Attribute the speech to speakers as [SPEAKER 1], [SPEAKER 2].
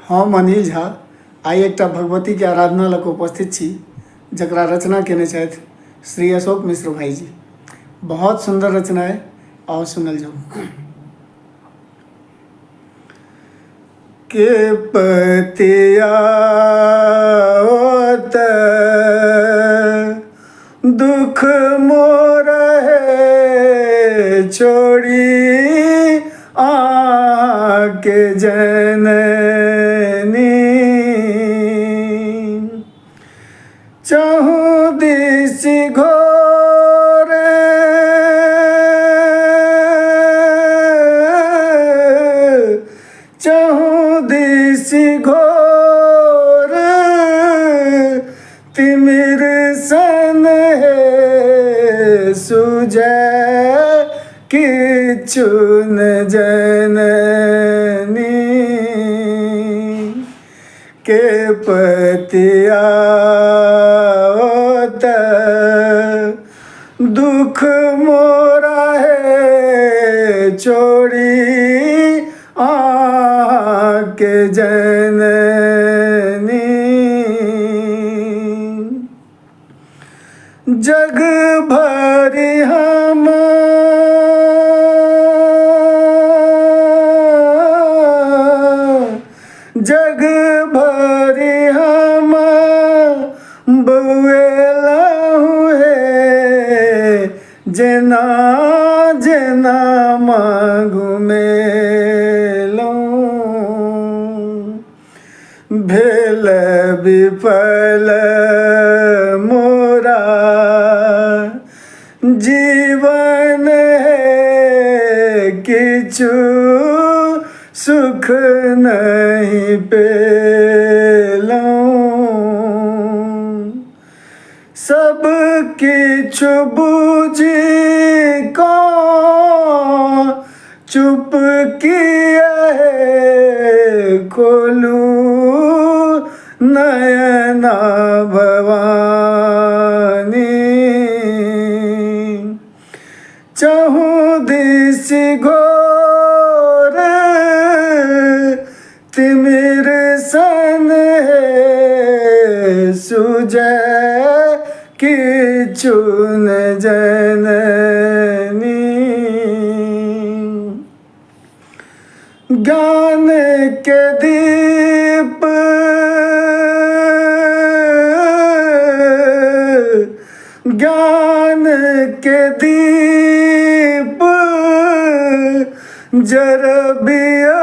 [SPEAKER 1] हम अनिल झा आई एकटा भगवती के आराधना लऽ कऽ उपस्थित छी, जकरा रचना केने छथि श्री अशोक मिश्र भाई जी। बहुत सुंदर रचना है, आओ सुनल जाओ। के पतिया होत दुख मोर है छोड़ी आके जननी, चाहूं दिस घोर चाहूं दिस घोर तिमिर सन है सुजय किछु न जननी, के पतिया होत दुख मोरा है छोड़ी आके जननी, जग भरि हम जग भरि हम बउएला हुए जेना जेना मांगू मेलूं, भेल विफल मोरा जीवन है किछु सुख नहीं पेलूं, सब किछु बूझी को चुप किया है खोलू नयना भवानी, चाहूं दिस घोर तिमिर सन है सुजय किछु न जननी, ज्ञान के दीप ज्ञान के दीप जरबियो